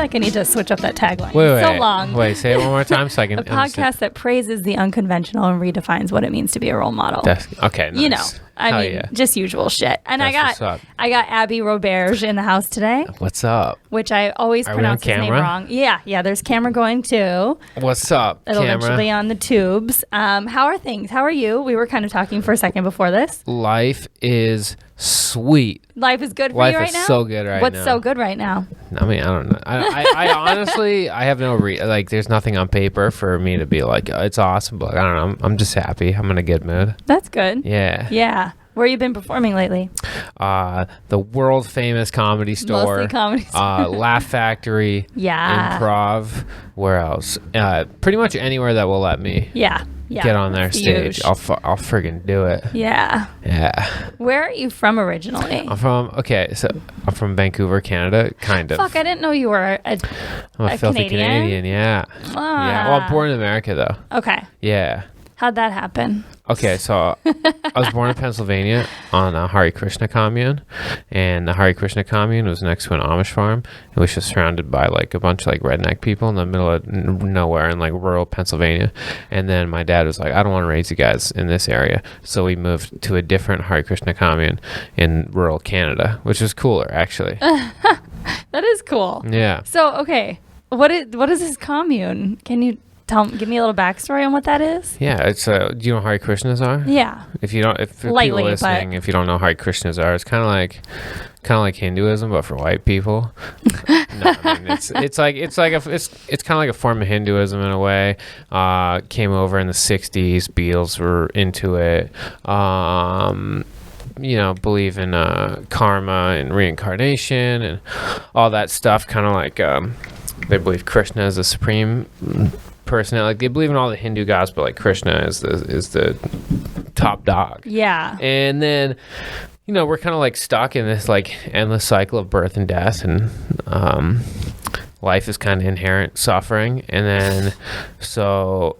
like I need to switch up that tagline. Wait, so long. Wait, say it one more time so I can A podcast that praises the unconventional and redefines what it means to be a role model. Okay, nice. You know, I mean, just usual shit. And I got Abby Roberge in the house today. What's up? Which I always pronounce his name wrong. Yeah, there's camera going too. What's up, It'll eventually be on the tubes. How are things? How are you? We were kind of talking for a second before this. Life is sweet. Life is good for you right now? Life is so good right now. What's so good right now? I mean, I don't know. I honestly, I have no there's nothing on paper for me to be like, it's awesome, but I don't know. I'm just happy. I'm in a good mood. That's good. Yeah. Yeah. Where you been performing lately? The world famous Comedy Store. Mostly Comedy Store. Laugh Factory. Yeah. Improv. Where else? Pretty much anywhere that will let me. Yeah. Get on their stage. I'll friggin' do it. Yeah. Yeah. Where are you from originally? I'm from Vancouver, Canada, kind of. Fuck, I didn't know you were a filthy Canadian. Yeah. Yeah. Well, born in America though. Okay. Yeah. How'd that happen? Okay, so I was born in Pennsylvania on a Hare Krishna commune, and the Hare Krishna commune was next to an Amish farm. It was just surrounded by like a bunch of like redneck people in the middle of nowhere in like rural Pennsylvania. And then my dad was like, I don't want to raise you guys in this area, so we moved to a different Hare Krishna commune in rural Canada, which is cooler actually. That is cool. Yeah. So okay, what is this commune? Can you give me a little backstory on what that is? Yeah, it's do you know Hare Krishnas are? Yeah. If you don't, if people listening, if you don't know Hare Krishnas are, it's kind of like Hinduism, but for white people. No, I mean, it's kind of like a form of Hinduism in a way. Came over in the '60s. Beals were into it. Believe in karma and reincarnation and all that stuff. Kind of like they believe Krishna is the supreme person. Like they believe in all the Hindu gods, but like Krishna is the top dog. Yeah. And then we're kind of like stuck in this like endless cycle of birth and death, and life is kind of inherent suffering. And then so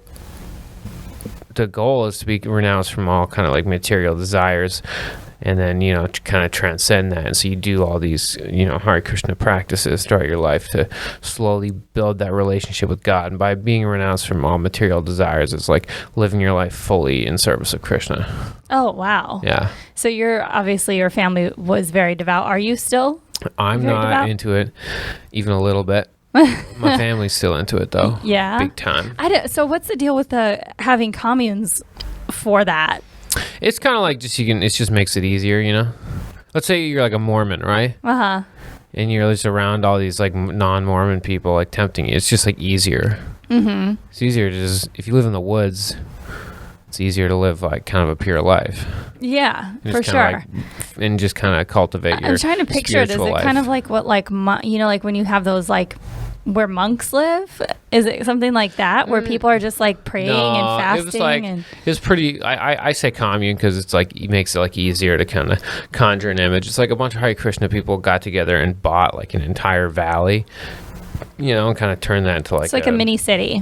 the goal is to be renounced from all kind of like material desires, and then to kind of transcend that. And so you do all these Hare Krishna practices throughout your life to slowly build that relationship with God. And by being renounced from all material desires, it's like living your life fully in service of Krishna. Oh wow. Yeah. So your family was very devout. Are you still? I'm not devout? Into it even a little bit. My family's still into it though. Yeah. Big time. So what's the deal with having communes for that? It's kind of like it just makes it easier, Let's say you're like a Mormon, right? Uh-huh. And you're just around all these like non-Mormon people like tempting you. It's just like easier. Mm-hmm. It's easier to just, if you live in the woods, it's easier to live like kind of a pure life. Yeah, for sure. And just kind of cultivate your I'm trying to picture it. Is it kind of like what like when you have those like where monks live? Is it something like that where people are just like praying and fasting? It was pretty. I say commune because it's like it makes it like easier to kind of conjure an image. It's like a bunch of Hare Krishna people got together and bought like an entire valley, and kind of turned that into like it's like a mini city.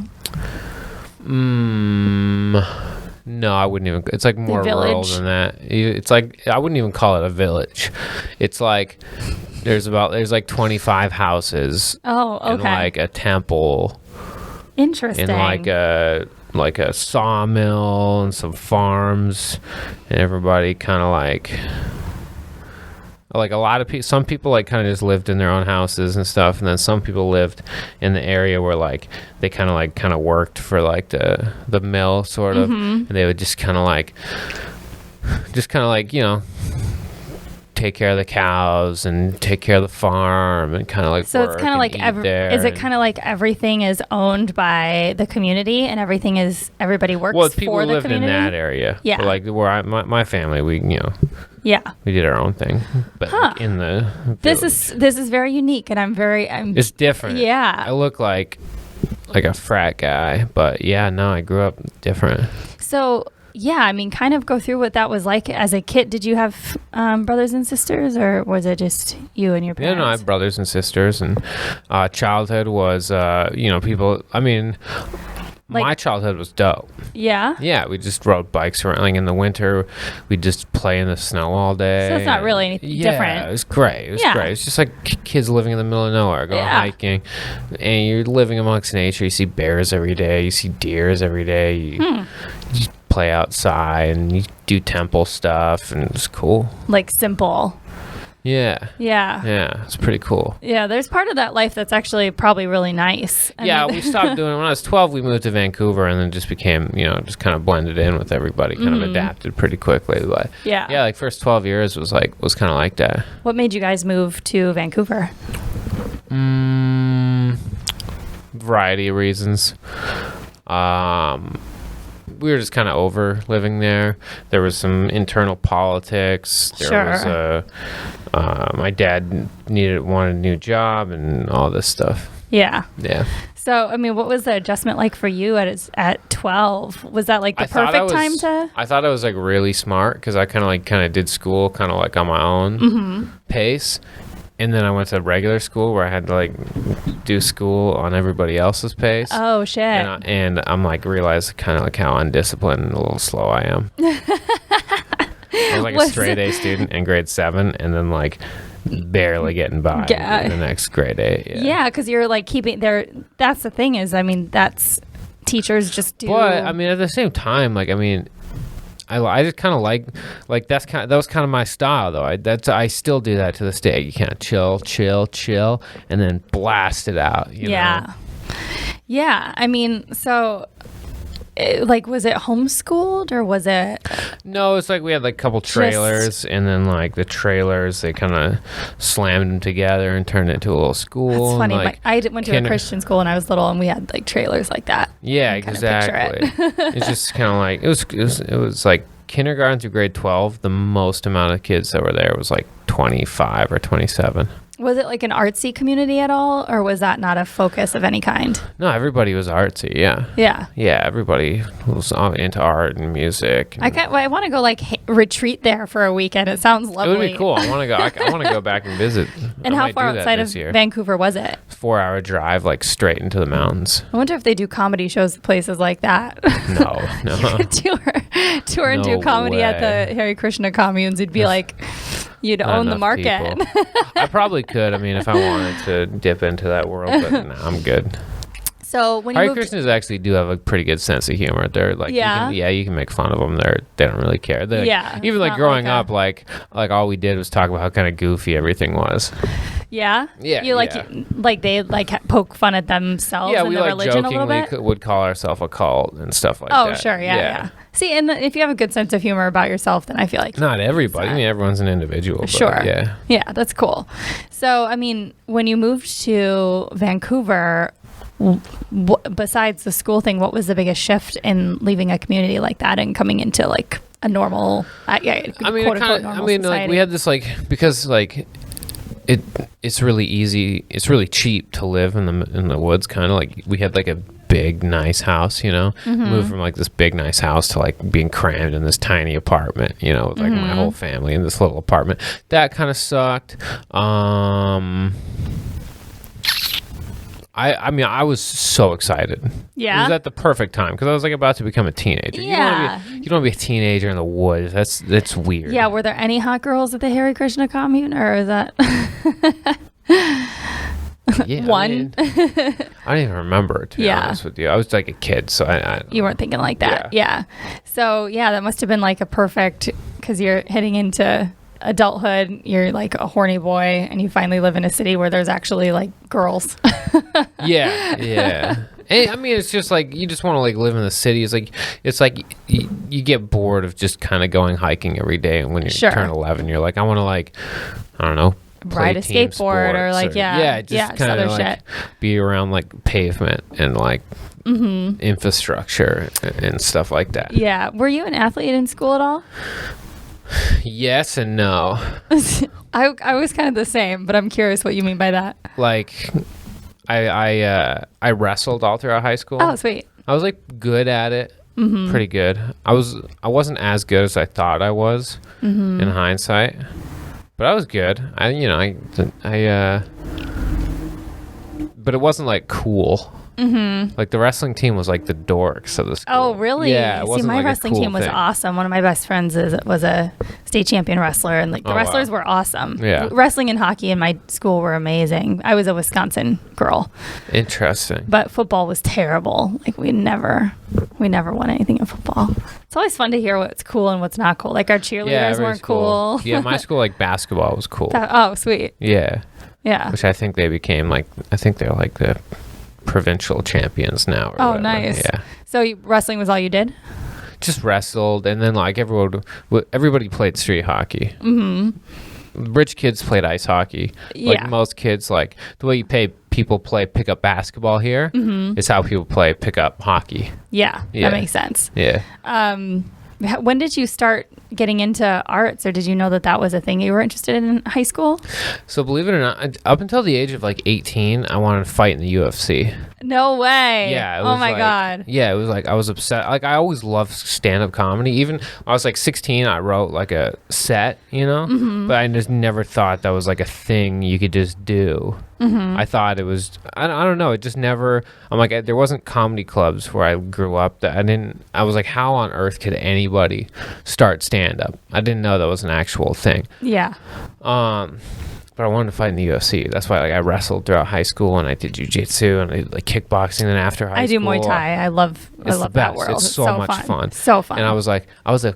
No, I wouldn't even. It's like more rural than that. It's like I wouldn't even call it a village. It's like there's like 25 houses. Oh, okay. And like a temple. Interesting. And like a sawmill and some farms, and everybody kind of like a lot of people. Some people like kind of just lived in their own houses and stuff, and then some people lived in the area where like they kind of worked for like the mill sort of, and they would just kind of like take care of the cows and take care of the farm and kind of like so it's kind of like is it kind of like everything is owned by the community and everybody works well, people for who the lived community? in that area. Yeah. Like where my family, we yeah, we did our own thing, but like in the this is very unique, and I'm it's different. Yeah, I look like a frat guy, but I grew up different. So yeah, I mean, kind of go through what that was like as a kid. Did you have brothers and sisters, or was it just you and your parents? Yeah, no, I have brothers and sisters, and childhood was, people. I mean, my childhood was dope. Yeah? Yeah, we just rode bikes around. Like in the winter, we'd just play in the snow all day. So it's not really anything different. Yeah, it was great. It was great. It's just like kids living in the middle of nowhere, going hiking. And you're living amongst nature. You see bears every day. You see deers every day. You play outside and you do temple stuff. And it's cool. Like simple. Yeah. Yeah. It's pretty cool. Yeah, there's part of that life that's actually probably really nice. We stopped doing it. When I was 12, we moved to Vancouver and then just became, just kind of blended in with everybody, kind of adapted pretty quickly. But like first 12 years was kind of like that. What made you guys move to Vancouver? Variety of reasons. We were just kind of over living there. There was some internal politics. There was my dad wanted a new job and all this stuff. Yeah. Yeah. So, I mean, what was the adjustment like for you at 12? Was that like the perfect time to? I thought I was like really smart because I kind of did school kind of like on my own pace. And then I went to regular school where I had to like do school on everybody else's pace. Oh shit! And I'm like realized kind of like how undisciplined and a little slow I am. I was like a straight A student in grade 7, and then like barely getting by in the next grade 8. Yeah, because you're like keeping there. That's the thing is, I mean, that's teachers just do. But I mean, at the same time, like I mean. I just kind of like that was kind of my style though. I still do that to this day. You can't chill, and then blast it out. You know? Yeah. I mean, so like, was it homeschooled or was it? No, it's like we had like a couple trailers, and then like the trailers, they kind of slammed them together and turned it into a little school. That's funny. Like, I went to a Christian school when I was little, and we had like trailers like that. Yeah, exactly. It's just kind of like it was like kindergarten through grade 12. The most amount of kids that were there was like 25 or 27. Was it like an artsy community at all, or was that not a focus of any kind? No, everybody was artsy. Yeah, everybody was into art and music. And I want to go like retreat there for a weekend. It sounds lovely. It would be cool. I want to go. I want to go back and visit. And how far outside of Vancouver was it? 4-hour drive, like straight into the mountains. I wonder if they do comedy shows at places like that. No. tour and do comedy at the Hare Krishna communes. It'd be like you'd own the market. I probably could. I mean, if I wanted to dip into that world, but no, I'm good. So when Hare Krishnas actually do have a pretty good sense of humor. They're like, you can make fun of them. They don't really care. Even like growing up, like all we did was talk about how kind of goofy everything was. Yeah. They like poke fun at themselves and their religion a little bit. Jokingly would call ourselves a cult and stuff like that. Oh, sure, yeah. See, and if you have a good sense of humor about yourself, then I feel like not everybody. I mean, everyone's an individual. But sure. Yeah, that's cool. So, I mean, when you moved to Vancouver, besides the school thing, what was the biggest shift in leaving a community like that and coming into like a normal, normal like we had this like because like it's really easy, it's really cheap to live in the woods. Kind of like we had like a big nice house, moved from like this big nice house to like being crammed in this tiny apartment, with like my whole family in this little apartment. That kind of sucked. I mean, I was so excited. Yeah. It was at the perfect time because I was like about to become a teenager. Yeah. You don't want to be a teenager in the woods. That's weird. Yeah. Were there any hot girls at the Hare Krishna commune, or is that one? I don't even remember, to be honest with you. I was like a kid, so I you weren't thinking like that. Yeah. So that must have been like a perfect, because you're heading into adulthood, you're like a horny boy and you finally live in a city where there's actually like girls. yeah. And, I mean, it's just like you just want to like live in the city. It's like you get bored of just kind of going hiking every day, and when you turn 11, you're like, I want to like, I don't know, ride a skateboard or like just kind of like shit. Be around like pavement and like infrastructure and stuff like that. Yeah. Were you an athlete in school at all? Yes and no. I was kind of the same, but I'm curious what you mean by that. Like, I wrestled all throughout high school. Oh, sweet. I was like good at it, pretty good. I wasn't as good as I thought I was in hindsight, but I was good. But it wasn't like cool. Like the wrestling team was like the dorks of the school. Oh, really? Yeah. It See, wasn't my like a wrestling cool team was thing. awesome. One of my best friends was a state champion wrestler, and like the Oh, wrestlers wow. were awesome. Yeah. Wrestling and hockey in my school were amazing. I was a Wisconsin girl, Interesting. but football was terrible. Like we never won anything in football. It's always fun to hear what's cool and what's not cool. Like our cheerleaders everybody's weren't cool. Yeah, my school like basketball was cool. Oh, sweet. Yeah. Yeah. Which I think they became like, I think they're like the provincial champions now. Or Oh, whatever. nice. Yeah. So wrestling was all you did? Just wrestled, and then like everybody played street hockey. Rich kids played ice hockey. Like Yeah. most kids, like the way you pay people play pickup basketball here is how people play pickup hockey. Yeah. Yeah. That makes sense. Yeah. When did you start getting into arts, or did you know that was a thing you were interested in high school? So believe it or not, up until the age of like 18, I wanted to fight in the UFC. No way. Yeah. It Oh was my like- God. Yeah, it was like I was upset. Like I always loved stand-up comedy. Even when I was like 16, I wrote like a set, but I just never thought that was like a thing you could just do. I thought it was, I don't know. It just never, I'm like, there wasn't comedy clubs where I grew up that I was like, how on earth could anybody start stand-up? I didn't know that was an actual thing. Yeah. But I wanted to fight in the UFC. That's why like I wrestled throughout high school, and I did jiu-jitsu, and I did like kickboxing. And after high I school, do Muay Thai. I love the that best. world. It's so much fun. So fun. And I was a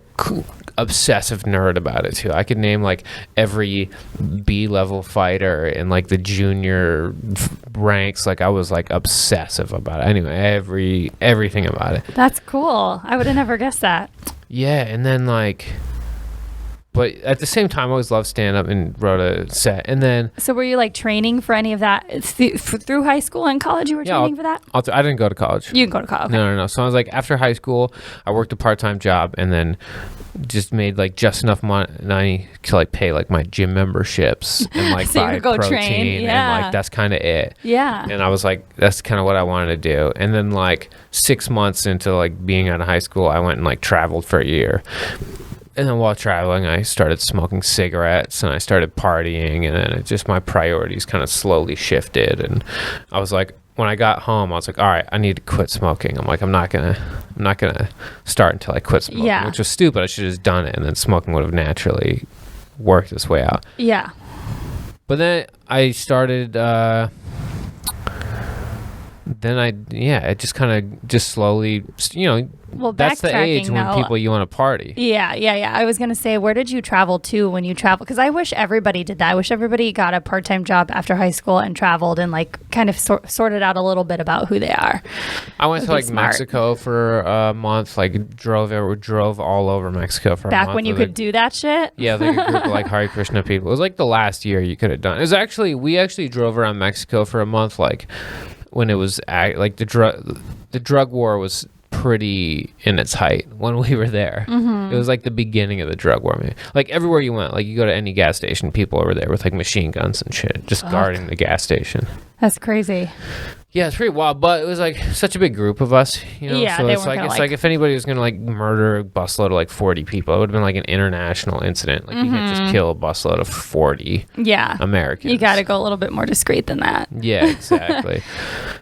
obsessive nerd about it too. I could name like every B-level fighter in like the junior ranks. Like I was like obsessive about it. Anyway, everything about it. That's cool. I would have never guessed that. Yeah, and then like, but at the same time, I always loved stand-up and wrote a set. And then So were you like training for any of that through high school and college? You were training for that? I didn't go to college. You can go to college. No. So I was like, after high school, I worked a part-time job and then just made like just enough money to like pay like my gym memberships and like So you buy could go protein train, and yeah. like that's kind of it. Yeah. And I was like, that's kind of what I wanted to do. And then like 6 months into like being out of high school, I went and like traveled for a year. And then while traveling, I started smoking cigarettes and I started partying, and then my priorities kind of slowly shifted. And I was like, when I got home, I was like, all right, I need to quit smoking. I'm like, I'm not gonna start until I quit smoking, Yeah. which was stupid. I should have just done it, and then smoking would have naturally worked its way out. Yeah. But then I started. It just kind of just slowly, Well, that's the age backtracking when now- people you want to party. Yeah. I was going to say, where did you travel to when you traveled? Because I wish everybody did that. I wish everybody got a part-time job after high school and traveled and like kind of sorted out a little bit about who they are. I went to That'd like be smart. Mexico for a month, like drove all over Mexico for a month. Back when you with could do that shit? Yeah, like a group of like Hare Krishna people. It was like the last year you could have done. It was actually, we actually drove around Mexico for a month, like when it was like the drug war was pretty in its height when we were there. It was like the beginning of the drug war. Like everywhere you went, like you go to any gas station, people over there with like machine guns and shit, just guarding the gas station. That's crazy. Yeah, it's pretty wild, but it was like such a big group of us, Yeah, so they it's weren't like gonna, like if anybody was gonna like murder a busload of like 40 people, it would have been like an international incident. Like you can't just kill a busload of 40 Yeah. Americans. You got to go a little bit more discreet than that. Yeah, exactly.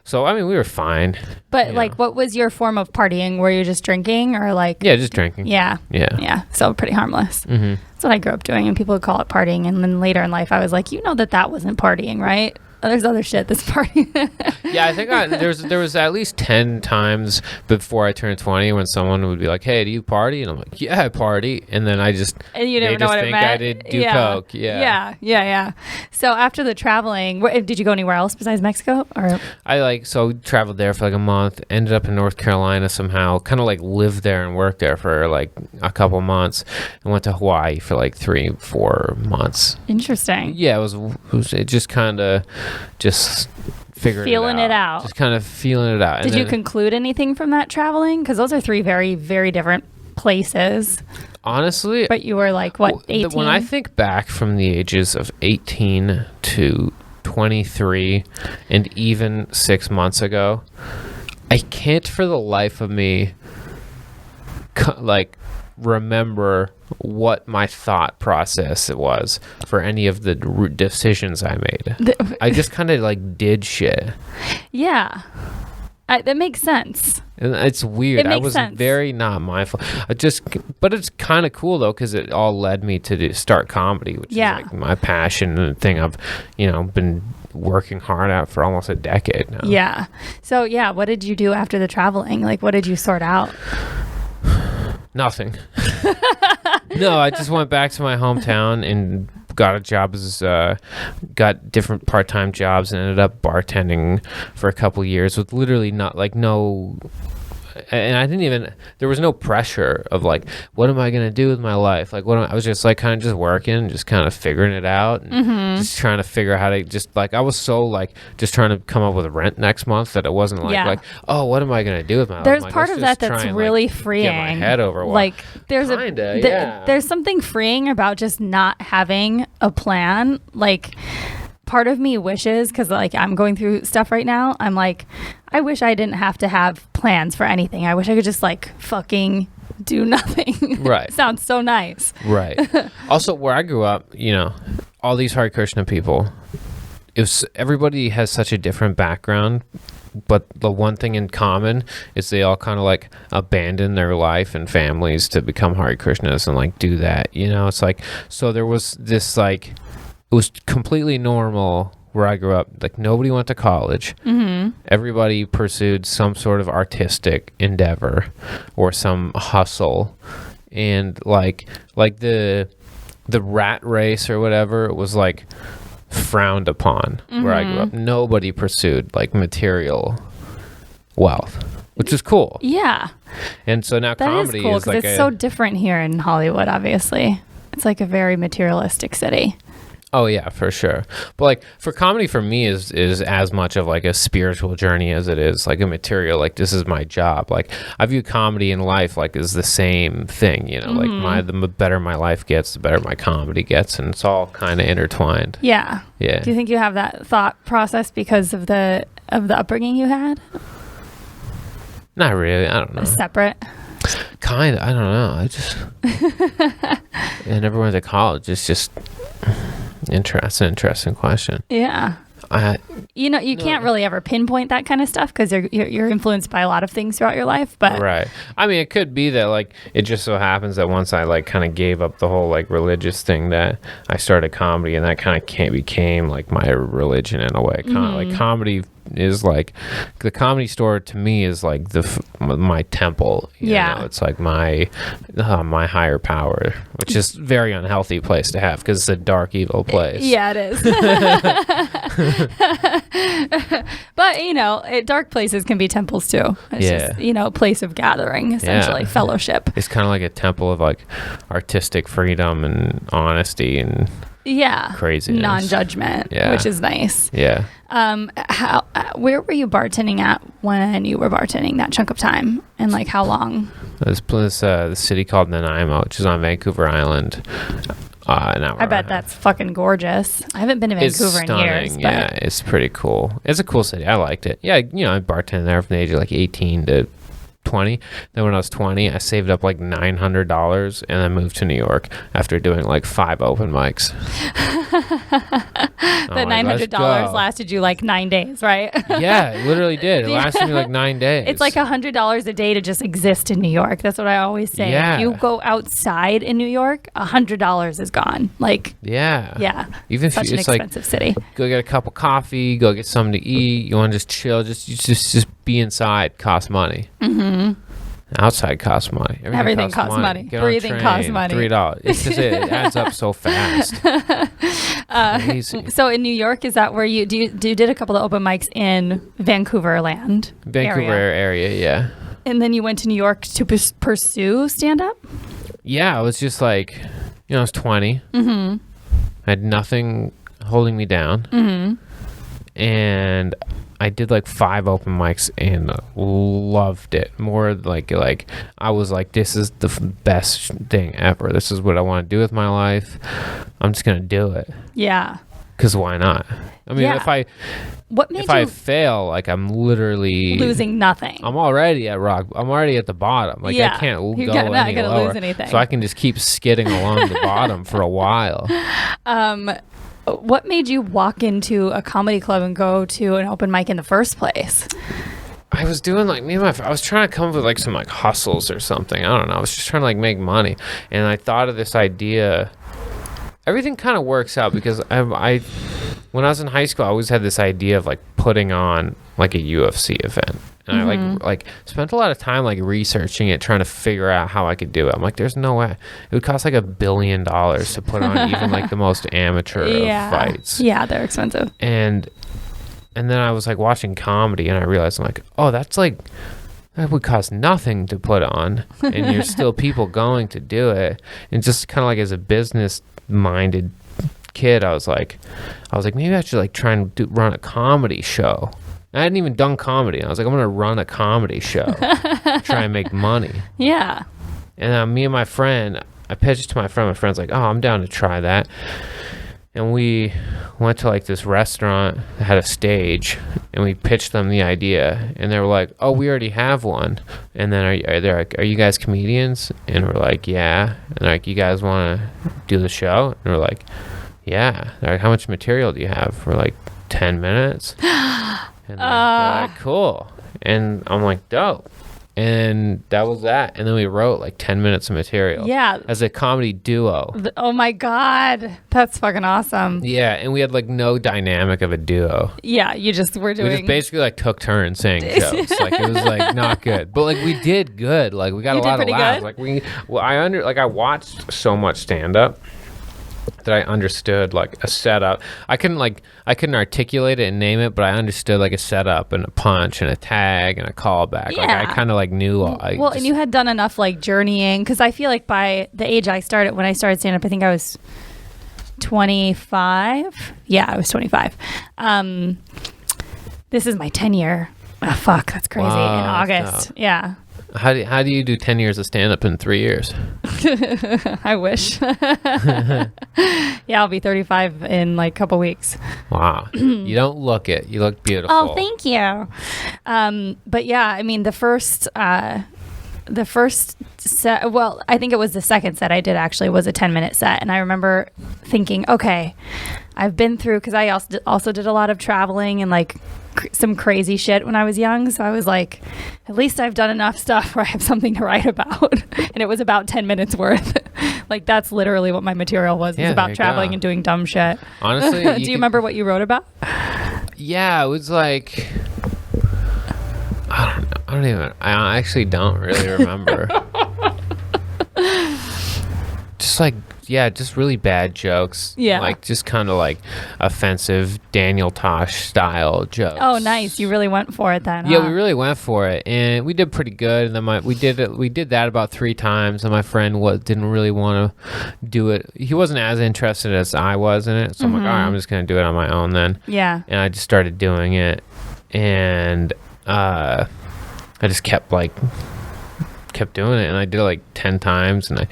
So I mean, we were fine. But Yeah. like, what was your form of partying? Were you just drinking or like? Yeah, just drinking. Yeah. Yeah. Yeah. So pretty harmless. Mm-hmm. That's what I grew up doing, and people would call it partying. And then later in life, I was like, that wasn't partying, right? There's other shit that's partying. Yeah, I think there was at least 10 times before I turned 20 when someone would be like, "Hey, do you party?" And I'm like, "Yeah, I party." And then I just And you never they know just what it think meant. I did do coke. Yeah. So after the traveling, did you go anywhere else besides Mexico? Or I traveled there for like a month, ended up in North Carolina somehow, kind of like lived there and worked there for like a couple months, and went to Hawaii for like 3-4 months. interesting. Yeah, it just kind of just figuring Feeling it out. Just kind of feeling it out. Did you conclude anything from that traveling? Because those are three very, very different places. honestly, But you were like, what, 18? when I think back from the ages of 18 to 23 and even 6 months ago, I can't for the life of me remember what my thought process it was for any of the decisions I made. I just kind of did shit. Yeah. That makes sense. And it's weird. I was sense. very not mindful. But it's kind of cool though, because it all led me to start comedy, which is like my passion and the thing I've, been working hard at for almost a decade now. Yeah. So what did you do after the traveling? Like, what did you sort out? Nothing. No, I just went back to my hometown and got a job got different part-time jobs and ended up bartending for a couple years with literally there was no pressure of like, what am I going to do with my life? Like, I was just like kind of just working, just kind of figuring it out and just trying to figure out how to just like, I was so like just trying to come up with rent next month that it wasn't like, oh, what am I going to do with my life? There's like, part of that that's really freeing. Get my head over one. Like there's something freeing about just not having a plan. Like, part of me wishes, because like I'm going through stuff right now, I'm like, I wish I didn't have to have plans for anything. I wish I could just like fucking do nothing. Right. Sounds so nice. Right. Also, where I grew up, all these Hare Krishna people, everybody has such a different background, but the one thing in common is they all kind of like abandon their life and families to become Hare Krishnas and like do that. It's like, so there was this like, it was completely normal where I grew up. Like, nobody went to college. Everybody pursued some sort of artistic endeavor or some hustle. And like the rat race or whatever was like frowned upon where I grew up. Nobody pursued like material wealth, which is cool. Yeah. And so now comedy is cool, is like it's so different here in Hollywood, obviously. It's like a very materialistic city. Oh yeah, for sure. But like for comedy for me is as much of like a spiritual journey as it is like a material, like this is my job. Like I view comedy and life like as the same thing, like the better my life gets, the better my comedy gets, and it's all kind of intertwined. Yeah. Yeah. Do you think you have that thought process because of the upbringing you had? Not really. I don't know. Separate? Kind of. I don't know. I never went to college. It's just interesting question. Yeah. You can't really ever pinpoint that kind of stuff because you're influenced by a lot of things throughout your life. But right. I mean, it could be that like it just so happens that once I like kind of gave up the whole like religious thing, that I started comedy, and that kind of became like my religion in a way. Like comedy is like, the Comedy Store to me is like my temple. You know? It's like my higher power, which is a very unhealthy place to have because it's a dark, evil place. Yeah, it is. But dark places can be temples too. It's just a place of gathering, essentially, fellowship. It's kind of like a temple of like artistic freedom and honesty and craziness, non-judgment, which is nice. Where were you bartending at when you were bartending that chunk of time, and like how long? This place, the city called Nanaimo, which is on Vancouver Island. I bet that's fucking gorgeous. I haven't been to Vancouver in years. But yeah, it's pretty cool. It's a cool city. I liked it. Yeah, I bartended there from the age of like 18 to 20. Then when I was 20, I saved up like $900 and then moved to New York after doing like 5 open mics. That $900 lasted you like 9 days, right? Yeah, it literally did. It lasted me like 9 days. It's like $100 a day to just exist in New York. That's what I always say. Yeah. If you go outside in New York, $100 is gone. Like, yeah. Even such if an it's expensive city. Go get a cup of coffee, go get something to eat. You want to just chill, just be inside. Costs money. Outside costs money. Everything costs money. Breathing costs money. $3. It's just it adds up so fast. Crazy. So in New York, is that where you did a couple of open mics in Vancouver land? Vancouver area, yeah. And then you went to New York to pursue stand-up? Yeah, I was just like, I was 20. I had nothing holding me down. And I did like 5 open mics and loved it. More like I was like, this is the best thing ever. This is what I want to do with my life. I'm just gonna do it. Yeah. Because why not? I mean, if I fail, like I'm literally losing nothing. I'm already at rock. I'm already at the bottom. Like I can't go any lower. Lose anything. So I can just keep skidding along the bottom for a while. What made you walk into a comedy club and go to an open mic in the first place? I was doing like I was trying to come up with like some like hustles or something. I don't know. I was just trying to like make money, and I thought of this idea. Everything kind of works out because I when I was in high school, I always had this idea of like putting on like a UFC event, and I like spent a lot of time like researching it, trying to figure out how I could do it. I'm like, there's no way. It would cost like $1 billion to put on even like the most amateur of fights. Yeah, they're expensive. And then I was like watching comedy, and I realized I'm like, oh, that would cost nothing to put on, and you're still people going to do it. And just kind of like as a business minded kid, I was like maybe I should like try and run a comedy show. I hadn't even done comedy. I was like, I'm gonna run a comedy show, try and make money. Yeah. And me and my friend, I pitched it to my friend. My friend's like, oh, I'm down to try that. And we went to like this restaurant that had a stage, and we pitched them the idea, and they were like, oh, we already have one. And then they're like, are you guys comedians? And we're like, yeah. And they're like, you guys want to do the show? And we're like, yeah. They're like, how much material do you have? We're like, 10 minutes. And they're like, cool. And I'm like, dope. And that was that. And then we wrote like 10 minutes of material. Yeah. As a comedy duo. Oh my God. That's fucking awesome. Yeah. And we had like no dynamic of a duo. Yeah. You just were doing. We just basically like took turns saying jokes. Like it was like not good. But like we did good. Like we got a lot of laughs. Like I watched so much stand up that I understood like a setup. I couldn't articulate it and name it, but I understood like a setup and a punch and a tag and a callback. Yeah. Like I kind of like knew. And you had done enough like journeying, because I feel like by the age when I started stand up, I think I was 25. Yeah, I was 25. This is my 10-year. Oh, fuck, that's crazy. Wow, in August. Yeah. How do you do 10 years of stand-up in 3 years? I wish. Yeah, I'll be 35 in like a couple weeks. Wow. You don't look it. You look beautiful. Oh, thank you. But yeah, I mean, the first set, well, I think it was the second set I did actually was a 10-minute set. And I remember thinking, okay, I've been through, because I also did a lot of traveling and like some crazy shit when I was young. So I was like, at least I've done enough stuff where I have something to write about. And it was about 10 minutes worth. Like that's literally what my material was. It was about traveling and doing dumb shit. Honestly. Do you remember what you wrote about? Yeah, it was like, I actually don't really remember. Just like, yeah, just really bad jokes. Yeah. Like just kind of like offensive Daniel Tosh style jokes. Oh, nice. You really went for it then. Yeah, huh? we really went for it, and we did pretty good. And then we did that about 3 times, and my friend didn't really want to do it. He wasn't as interested as I was in it, so I'm like, all right, I'm just gonna do it on my own then. Yeah. And I just started doing it, and I just kept doing it, and I did it like 10 times, and I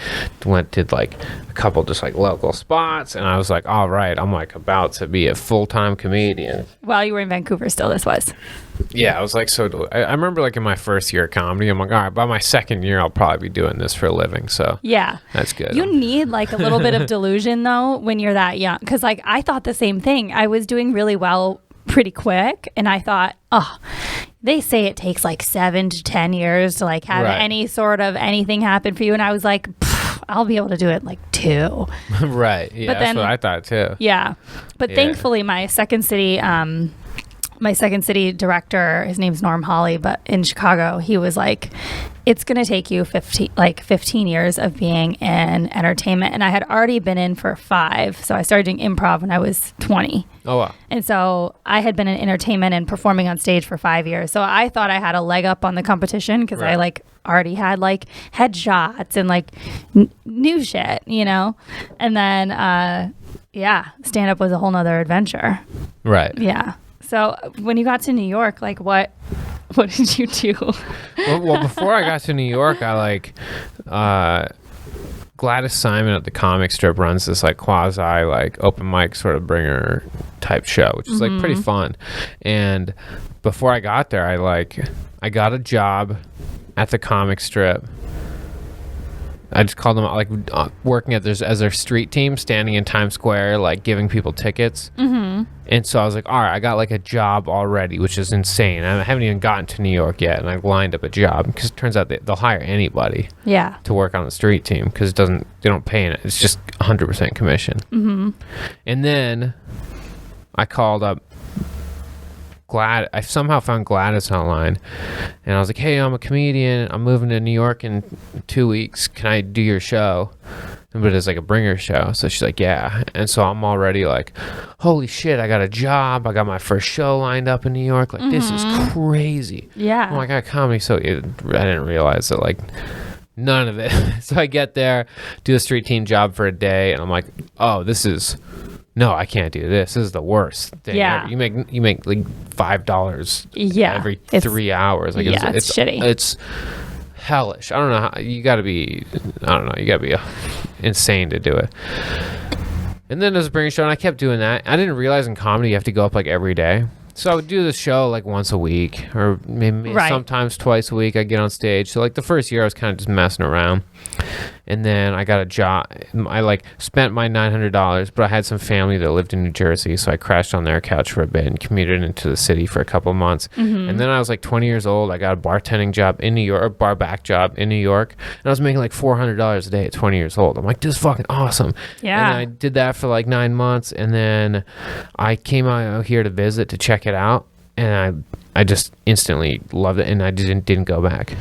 did like a couple just like local spots, and I was like, all right, I'm like about to be a full-time comedian. While you were in Vancouver still, this was. Yeah, I was like, I remember like in my first year of comedy, I'm like, all right, by my second year, I'll probably be doing this for a living. So yeah, that's good. You need like a little bit of delusion though when you're that young, because like I thought the same thing. I was doing really well pretty quick, and I thought, oh, they say it takes like 7 to 10 years to like have any sort of anything happen for you, and I was like, I'll be able to do it in like 2. Right. Yeah, but that's what I thought too. Yeah, but thankfully my second city director, his name's Norm Hawley, but in Chicago, he was like, it's going to take you 15 years of being in entertainment. And I had already been in for 5. So I started doing improv when I was 20. Oh, wow. And so I had been in entertainment and performing on stage for 5 years. So I thought I had a leg up on the competition because I like already had like headshots and like new shit, you know? And then, stand up was a whole nother adventure. Right. Yeah. So when you got to New York, like what did you do? Well, before I got to New York, I like Gladys Simon at the Comic Strip runs this like quasi like open mic sort of bringer type show, which is like pretty fun. And before I got there, I got a job at the Comic Strip I just called them like working at as their street team, standing in Times Square, like giving people tickets. Mm-hmm. And so I was like, all right, I got like a job already, which is insane. I haven't even gotten to New York yet, and I lined up a job because it turns out they'll hire anybody to work on the street team because they don't pay in it. It's just 100% commission. Mm-hmm. And then I called up I somehow found Gladys online, and I was like, hey, I'm a comedian. I'm moving to New York in 2 weeks. Can I do your show? But it's like a bringer show. So she's like, yeah. And so I'm already like, holy shit, I got a job. I got my first show lined up in New York. Like, this is crazy. Yeah. I'm like, I got comedy. So I didn't realize that, like, none of it. So I get there, do a street team job for a day, and I'm like, oh, no, I can't do this. This is the worst thing ever. You make like $5 every 3 hours. Like, it's shitty. It's hellish. I don't know how you gotta be insane to do it. And then there's a bringer show, and I kept doing that. I didn't realize in comedy you have to go up like every day. So I would do the show like once a week, or maybe sometimes twice a week. I get on stage. So like the first year I was kind of just messing around, and then I got a job. I like spent my $900, but I had some family that lived in New Jersey, so I crashed on their couch for a bit and commuted into the city for a couple of months. Mm-hmm. And then I was like 20 years old. I got a bartending job in New York, a bar back job in New York, and I was making like $400 a day at 20 years old. I'm like, this is fucking awesome. Yeah. And I did that for like 9 months, and then I came out here to visit to check it out, and I just instantly loved it, and I didn't go back.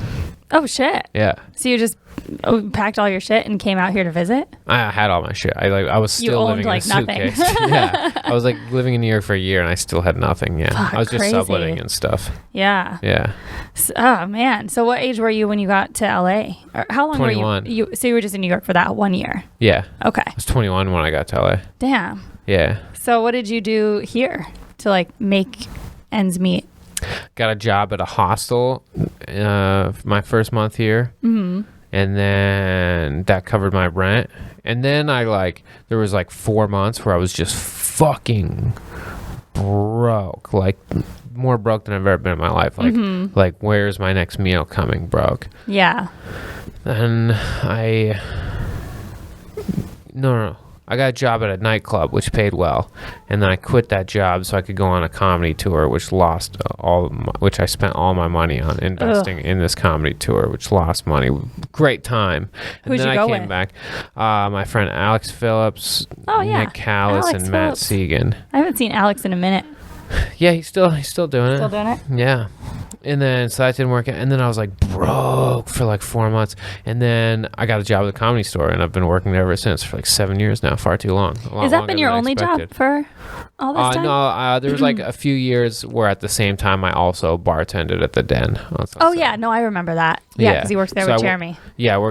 Oh shit. Yeah. So you just packed all your shit and came out here to visit? I had all my shit. I was still living in a suitcase. Yeah. I was like living in New York for a year, and I still had nothing. Yeah. Fuck, I was just crazy. subletting and stuff. Yeah. Yeah. Oh man. So what age were you when you got to LA? Or how long 21. were you? So you were just in New York for that 1 year? Yeah. Okay. I was 21 when I got to LA. Damn. Yeah. So what did you do here to like make ends meet? Got a job at a hostel my first month here. Mm-hmm. And then that covered my rent. And then there was like 4 months where I was just fucking broke. Like more broke than I've ever been in my life. Like where's my next meal coming broke? Yeah. And No. I got a job at a nightclub, which paid well, and then I quit that job so I could go on a comedy tour, which which I spent all my money on investing in this comedy tour, which lost money. Great time. And Who'd then you go I came with? back. My friend Alex Phillips, Nick Callis, and Matt Segan. I haven't seen Alex in a minute. Yeah, he's still doing it. Still doing it? Yeah. And then, so that didn't work out. And then I was like broke for like 4 months. And then I got a job at the Comedy Store, and I've been working there ever since for like 7 years now. Far too long. Has that been your only job for all this time? No, there was like a few years where at the same time I also bartended at the Den. Oh, yeah. No, I remember that. Yeah, because you worked there with Jeremy.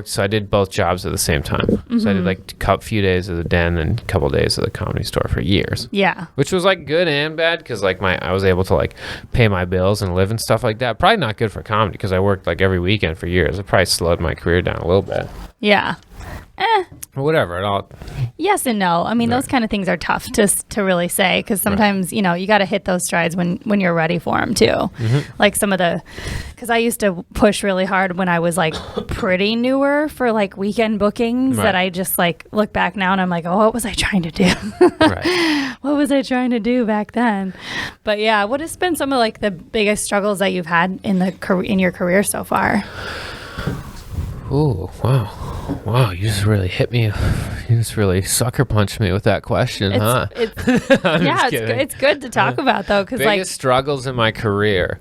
So I did both jobs at the same time. Mm-hmm. So I did like a few days at the Den and a couple days at the Comedy Store for years. Yeah. Which was like good and bad because like I was able to like pay my bills and live and stuff like that. Probably not good for comedy because I worked like every weekend for years. It probably slowed my career down a little bit. Yeah. Whatever. It all. Yes and no. I mean, those kind of things are tough to really say because sometimes, you got to hit those strides when you're ready for them too. Mm-hmm. Like because I used to push really hard when I was like pretty newer for like weekend bookings that I just like look back now and I'm like, oh, what was I trying to do? Right. What was I trying to do back then? But yeah, what has been some of like the biggest struggles that you've had in your career so far? Ooh, wow, you just really hit me. You just really sucker punched me with that question, huh? It's good to talk about though, because biggest struggles in my career.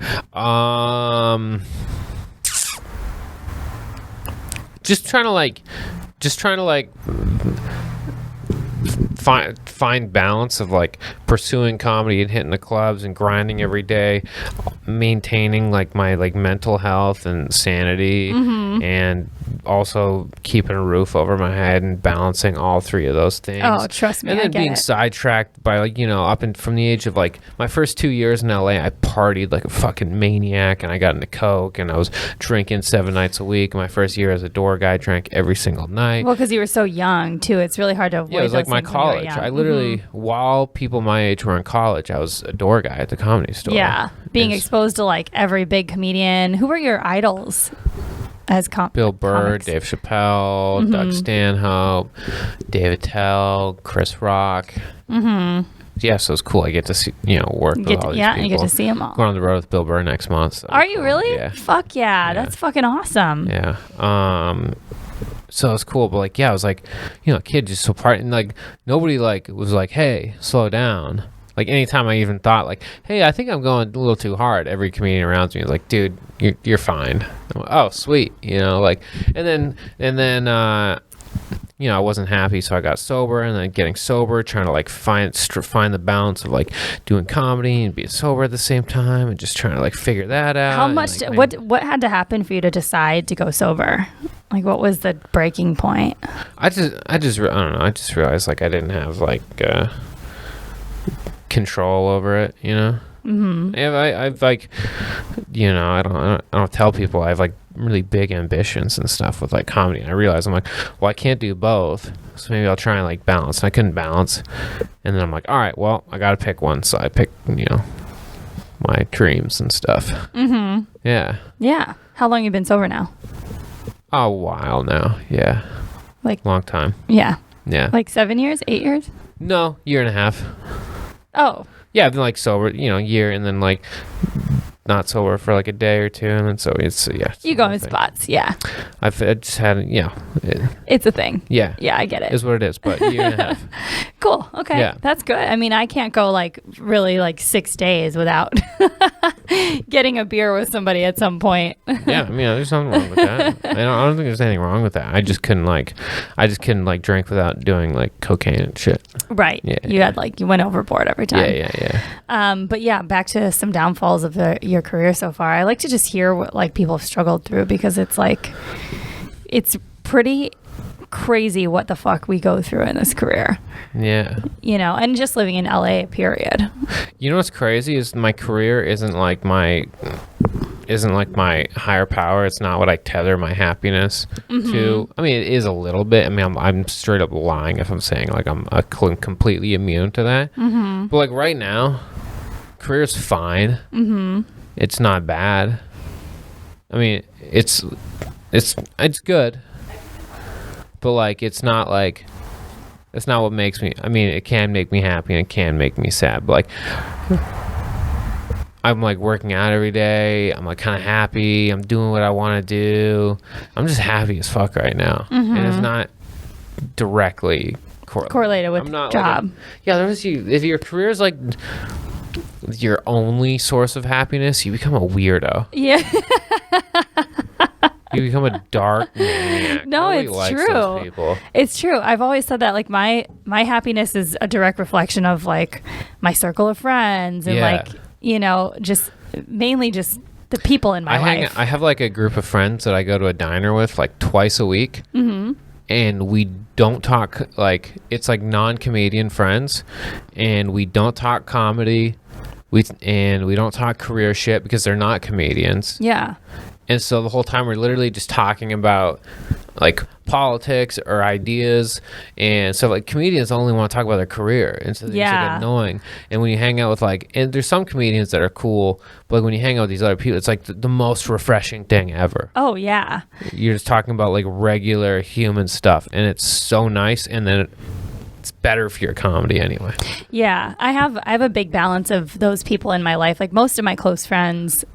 Just trying to find balance of like pursuing comedy and hitting the clubs and grinding every day, maintaining like my like mental health and sanity, and also keeping a roof over my head and balancing all three of those things. Oh, trust me, and then being sidetracked by like from the age of like my first 2 years in LA, I partied like a fucking maniac and I got into coke and I was drinking 7 nights a week. My first year as a door guy, drank every single night. Well, because you were so young too, it's really hard to avoid. Yeah, it was like my college. I literally, while people my age were in college, I was a door guy at the Comedy Store. Yeah, being exposed to like every big comedian. Who were your idols? as Bill Burr, comics. Dave Chappelle, Doug Stanhope, Dave Attell, Chris Rock. Yeah, so it's cool. I get to see, work with all these people. You get to see them all. Going on the road with Bill Burr next month. So Are you cool. really? Yeah. Fuck yeah. That's fucking awesome. Yeah. So it's cool, but like, yeah, I was like, kid just so part, and like nobody like was like, hey, slow down. Like anytime I even thought like, hey, I think I'm going a little too hard, every comedian around me was like, dude, you're fine. I'm like, oh, sweet, like, and then I wasn't happy, so I got sober, and then getting sober, trying to like find the balance of like doing comedy and being sober at the same time, and just trying to like figure that out. How much? What had to happen for you to decide to go sober? Like, what was the breaking point? I don't know. I just realized like I didn't have like control over it. I've like, I don't tell people I have like really big ambitions and stuff with like comedy, and I realized I'm like, well, I can't do both, so maybe I'll try and like balance, and I couldn't balance, and then I'm like, all right, well, I gotta pick one, so I picked my dreams and stuff. Yeah. How long you been sober now? A while now. Yeah, like long time. Yeah, like 7 years, 8 years? No, year and a half. Oh yeah, I've been like sober year, and then like not sober for like a day or two, and then so it's you go in spots. I just had it's a thing. Yeah, I get it. Is what it is, but a year and a half. Cool. Okay. Yeah, that's good. I mean, I can't go like really like 6 days without getting a beer with somebody at some point. Yeah, I mean, there's nothing wrong with that. I don't think there's anything wrong with that. I just couldn't drink without doing like cocaine and shit. Right. Yeah. You went overboard every time. Yeah. But yeah, back to some downfalls of your career so far. I like to just hear what like people have struggled through, because it's like, it's pretty crazy what the fuck we go through in this career. Yeah. And just living in LA, period. What's crazy is my career isn't like my higher power. It's not what I tether my happiness to. I mean, it is a little bit. I mean, I'm straight up lying if I'm saying like I'm completely immune to that. But like right now, career's fine. It's not bad. I mean, it's good, but like it's not what makes me. I mean, it can make me happy and it can make me sad, but like I'm like working out every day. I'm like kind of happy. I'm doing what I want to do. I'm just happy as fuck right now, and it's not directly correlated with job. If your career is like your only source of happiness, you become a weirdo. Yeah. You become a dark maniac. No, it's true. It's true. I've always said that like my happiness is a direct reflection of like my circle of friends and like, just mainly just the people in my life. I have like a group of friends that I go to a diner with like twice a week. And we don't talk, like, it's like non-comedian friends, and we don't talk comedy, and we don't talk career shit because they're not comedians. Yeah. And so the whole time we're literally just talking about like politics or ideas, and so like comedians only want to talk about their career, and so it's like annoying. And when you hang out with and there's some comedians that are cool, but like when you hang out with these other people, it's like the most refreshing thing ever. Oh yeah, you're just talking about like regular human stuff, and it's so nice. And then it's better for your comedy anyway. Yeah, I have a big balance of those people in my life. Like most of my close friends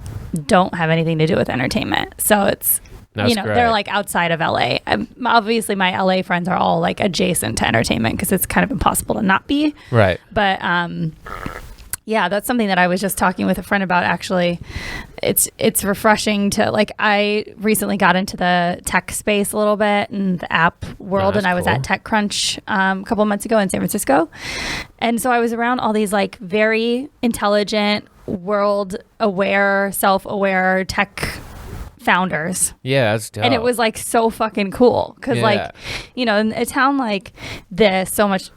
don't have anything to do with entertainment, so it's great. They're like outside of LA. Obviously my LA friends are all like adjacent to entertainment because it's kind of impossible to not be. Right. But yeah, that's something that I was just talking with a friend about actually. It's refreshing to like, I recently got into the tech space a little bit and the app world, and I was at TechCrunch a couple of months ago in San Francisco. And so I was around all these like very intelligent, world aware, self-aware tech founders. Yeah, that's dope. And it was like so fucking cool because like, in a town like this, so much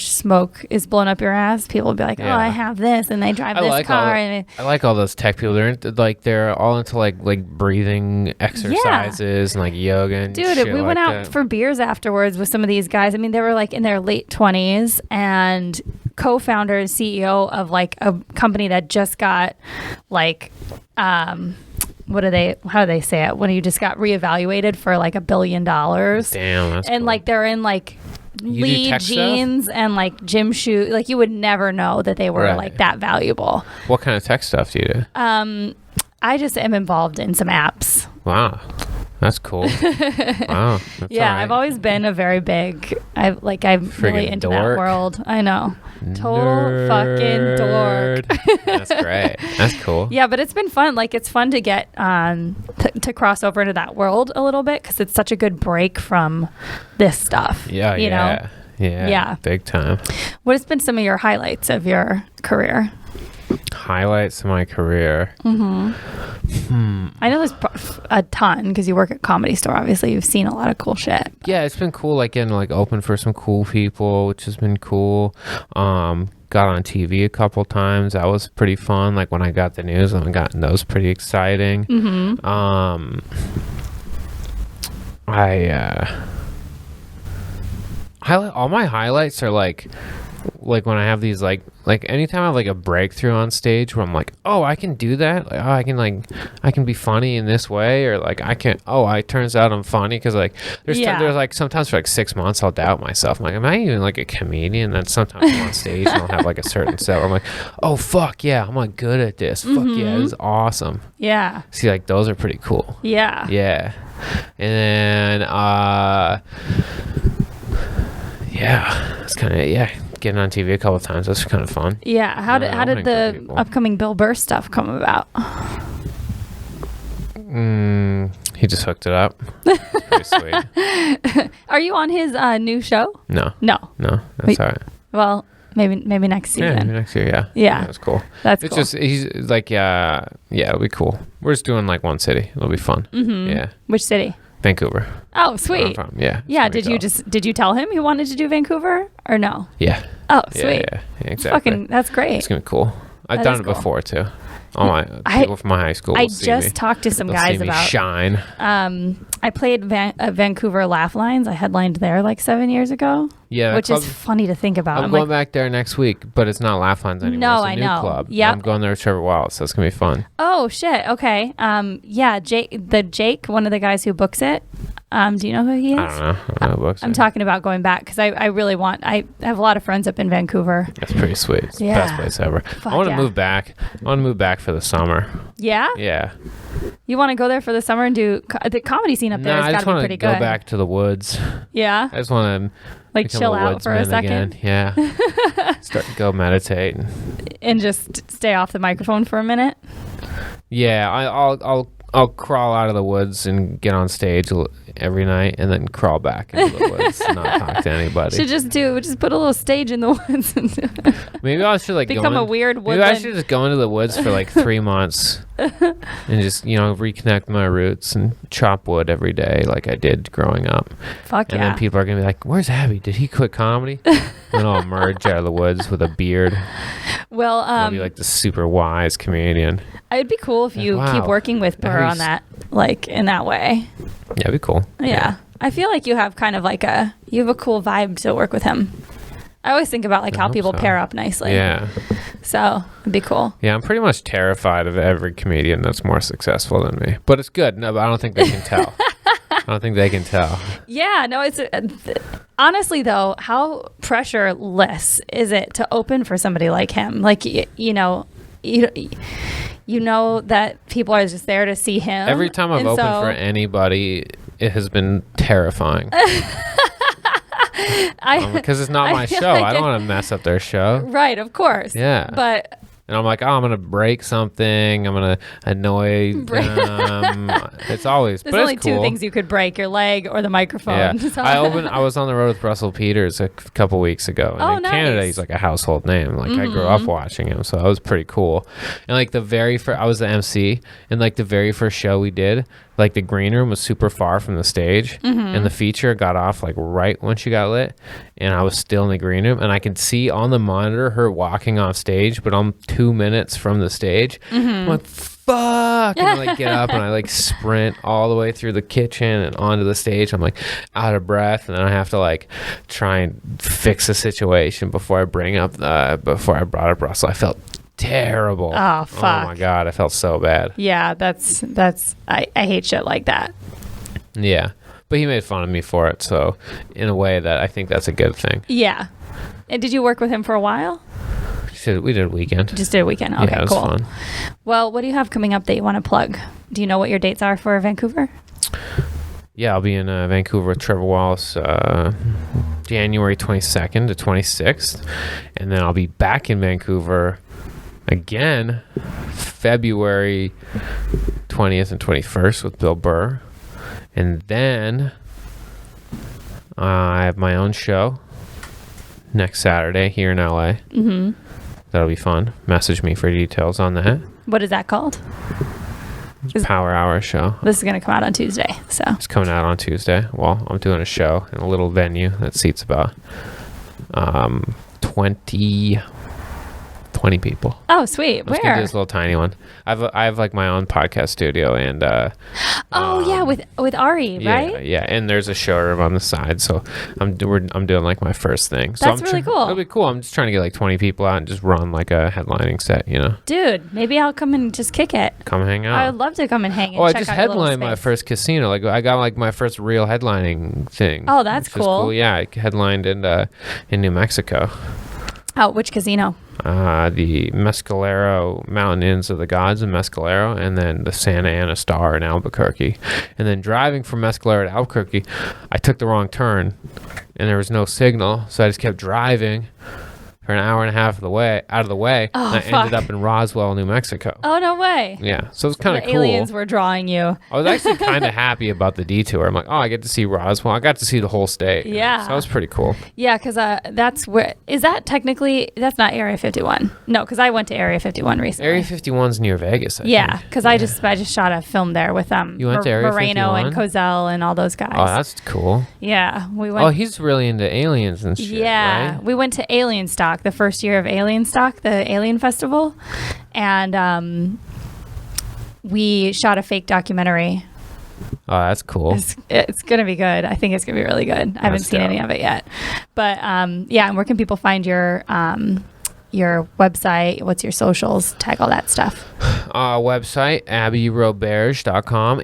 smoke is blowing up your ass. People will be like, oh, I have this, and they drive this car. I like all those tech people. They're all into like breathing exercises and like yoga and dude, shit. We went out for beers afterwards with some of these guys. I mean, they were like in their late 20s and co-founder and CEO of like a company that just got like how do they say it? When you just got reevaluated for like $1 billion. Damn, that's and cool. like they're in like Lee jeans and like gym shoes. Like you would never know that they were like that valuable. What kind of tech stuff do you do? I just am involved in some apps. Wow. That's cool. Wow. That's Yeah, I've always been a very big. I'm really into dork. that world. I know. Total fucking dork. That's great. That's cool. Yeah, but it's been fun. Like it's fun to get to cross over into that world a little bit because it's such a good break from this stuff. Yeah. You know? Yeah. Big time. What has been some of your highlights of your career? Highlights of my career. I know there's a ton because you work at Comedy Store. Obviously, you've seen a lot of cool shit. Yeah, it's been cool. Like getting like open for some cool people, which has been cool. Got on TV a couple times. That was pretty fun. Like when I got the news, that was pretty exciting. All my highlights are like when I have these like anytime I have like a breakthrough on stage where I'm like, oh, I can do that. Like, oh, I can be funny in this way, or like I can. Oh, it turns out I'm funny because like there's like sometimes for like 6 months I'll doubt myself. I'm like, am I even like a comedian? Then sometimes I'm on stage and I'll have like a certain set where I'm like, oh fuck yeah, I'm like good at this. Fuck yeah, this is awesome. Yeah. See, like those are pretty cool. Yeah. Yeah. And then it's kind of getting on TV a couple of times. That's kind of fun. Yeah. How did the upcoming Bill Burr stuff come about? He just hooked it up. It's pretty sweet. Are you on his new show? No. That's all right. Well, maybe next season. Yeah, maybe next year. Yeah. That's cool. That's it's cool. just he's like it'll be cool. We're just doing like one city. It'll be fun. Yeah. Which city? Vancouver. Oh, sweet. Yeah. Yeah. Did you tell him you wanted to do Vancouver or no? Yeah. Oh, sweet. Yeah, exactly. That's great. It's gonna be cool. I've done it before too. All my people from my high school. I just talked to some guys about shine. I played Vancouver Laugh Lines. I headlined there like 7 years ago. Yeah, which is funny to think about. I'm going back there next week, but it's not Laugh Lines anymore. No, it's a I new know. club. Yeah, I'm going there with Trevor Wallace, so it's gonna be fun. Oh shit. Okay. Yeah. Jake, one of the guys who books it. Do you know who he is? I don't know. I'm talking about going back because I really want. I have a lot of friends up in Vancouver. That's pretty sweet. It's the best place ever. I want to move back. I want to move back for the summer. Yeah. Yeah. You want to go there for the summer and do the comedy scene up there? Has got to be pretty good. I just want to go back to the woods. Yeah. I just want to like chill out for a second. Again. Yeah. Start to go meditate and just stay off the microphone for a minute. Yeah, I'll crawl out of the woods and get on stage every night, and then crawl back into the woods and not talk to anybody. Should just put a little stage in the woods. Maybe I should become a weird woodland. Maybe I should just go into the woods for like 3 months and just reconnect my roots and chop wood every day like I did growing up. Fuck yeah. And then people are gonna be like, "Where's Abby? Did he quit comedy?" And I'll emerge out of the woods with a beard. Well, I'll be like the super wise comedian. It'd be cool if you keep working with Burr on that, like in that way. Yeah, it'd be cool. Yeah. I feel like you have kind of like you have a cool vibe to work with him. I always think about like how people pair up nicely. Yeah. So it'd be cool. Yeah, I'm pretty much terrified of every comedian that's more successful than me. But it's good. No, but I don't think they can tell. I don't think they can tell. Yeah, no, it's honestly though, how pressureless is it to open for somebody like him? Like you know that people are just there to see him. Every time I've opened for anybody, it has been terrifying. Because it's not my show. I don't want to mess up their show. Right, of course. Yeah. And I'm like, oh, I'm going to break something. I'm going to annoy them. It's always, There's only two things you could break, your leg or the microphone. Yeah. I was on the road with Russell Peters a couple weeks ago. And in Canada, he's like a household name. Like I grew up watching him. So that was pretty cool. And like I was the MC. And like the very first show we did, like the green room was super far from the stage. And the feature got off like right when she got lit. And I was still in the green room. And I could see on the monitor her walking off stage, but I'm 2 minutes from the stage. I'm like, fuck. And I like get up and I like sprint all the way through the kitchen and onto the stage. I'm like out of breath. And then I have to like try and fix the situation before I brought up Russell. I felt terrible. Oh, fuck. Oh my God, I felt so bad. Yeah, I hate shit like that. Yeah, but he made fun of me for it, so in a way that I think that's a good thing. Yeah. And did you work with him for a while? We did a weekend. Just did a weekend. Okay, yeah, it was cool. fun. Well, what do you have coming up that you want to plug? Do you know what your dates are for Vancouver? Yeah, I'll be in Vancouver with Trevor Wallace January 22nd to 26th. And then I'll be back in Vancouver again February 20th and 21st with Bill Burr. And then I have my own show next Saturday here in LA. Mm-hmm. That'll be fun. Message me for details on that. What is that called? Power Hour show. This is going to come out on Tuesday. So it's coming out on Tuesday. Well, I'm doing a show in a little venue that seats about 20 people. Oh, sweet. Let's Where? do this little tiny one. I have like my own podcast studio and yeah, with Ari, right? Yeah, and there's a showroom on the side, so I'm doing like my first thing. So That's really cool. It'll be cool. I'm just trying to get like 20 people out and just run like a headlining set, you know. Dude, maybe I'll come and just kick it. Come hang out. I would love to come and hang and I check just out your little headlined my space. first casino. Like I got like my first real headlining thing. Oh, that's which is cool. Yeah, I headlined in New Mexico. Oh, which casino? The Mescalero Mountain Inns of the Gods in Mescalero, and then the Santa Ana Star in Albuquerque. And then driving from Mescalero to Albuquerque, I took the wrong turn, and there was no signal, so I just kept driving for an hour and a half out of the way, Oh, and I fuck. ended up in Roswell, New Mexico. Oh, no way. Yeah, so it was kind of The cool. aliens were drawing you. I was actually kind of happy about the detour. I'm like, oh, I get to see Roswell. I got to see the whole state. Yeah. So that was pretty cool. Yeah, because that's where, is that technically, that's not Area 51. No, because I went to Area 51 recently. Area 51's near Vegas, I Yeah, think. because I just shot a film there with You went to Area Moreno 51? and Cozell and all those guys. Oh, that's cool. Yeah, we went. Oh, he's really into aliens and shit, Yeah, right? we went to Alien Stock, the first year of Alien Stock, the Alien Festival, and we shot a fake documentary. Oh, that's cool. It's gonna be good. I think it's gonna be really good. I haven't seen any of it yet, but yeah. And where can people find your website? What's your socials? Tag all that stuff. Website, abbyroberge.com,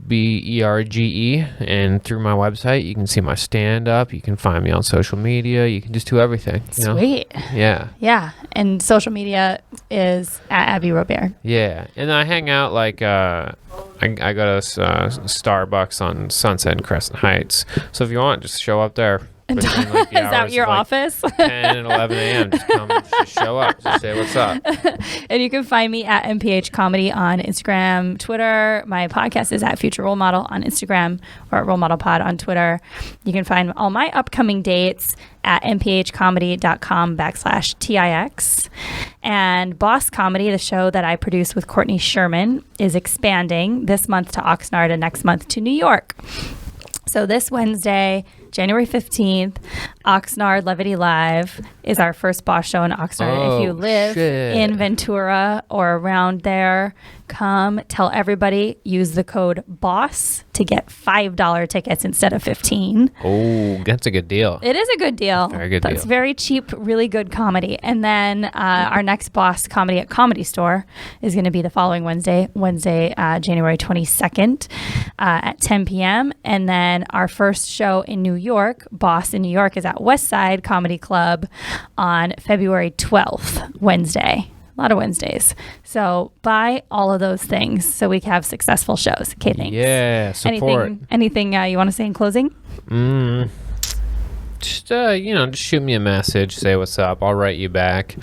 ABBYROBERGE. And through my website, you can see my stand-up. You can find me on social media. You can just do everything. You know? Sweet. Yeah. Yeah. And social media is at Abby Roberge. Yeah. And I hang out like... I go to Starbucks on Sunset and Crescent Heights. So if you want, just show up there. Is Like that your office? 10 and 11 a.m. Just come, just show up, just say what's up. And you can find me at MPH Comedy on Instagram, Twitter. My podcast is at Future Role Model on Instagram, or at Role Model Pod on Twitter. You can find all my upcoming dates at mphcomedy.com/TIX. And Boss Comedy, the show that I produce with Courtney Sherman, is expanding this month to Oxnard and next month to New York. So this Wednesday, January 15th, Oxnard Levity Live is our first Boss show in Oxnard. If you live in Ventura or around there, come tell everybody, use the code BOSS to get $5 tickets instead of $15. Oh, that's a good deal. It is a good deal. Very good That's deal. very cheap, really good comedy. And then our next Boss Comedy at Comedy Store is going to be the following Wednesday, January 22nd at 10 p.m. And then our first show in New York, Boss in New York, is at West Side Comedy Club on February 12th, Wednesday. A lot of Wednesdays. So buy all of those things so we can have successful shows. Okay, thanks. Yeah, support. Anything you want to say in closing? Just just shoot me a message, say what's up. I'll write you back.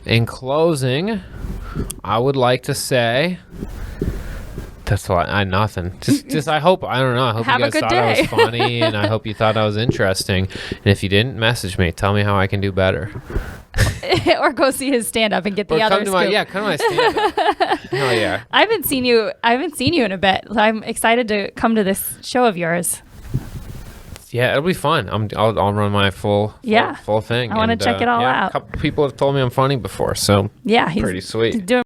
In closing, I would like to say that's why nothing. Just I hope I hope Have you a guys good thought I day. was funny, and I hope you thought I was interesting. And if you didn't, message me. Tell me how I can do better. Or go see his stand up and get the Or other come to my scoop. come to my stand up. Hell yeah. I haven't seen you in a bit. I'm excited to come to this show of yours. Yeah, it'll be fun. I'll run my full thing. I wanna check it all out. A couple people have told me I'm funny before, so Yeah, he's pretty sweet. doing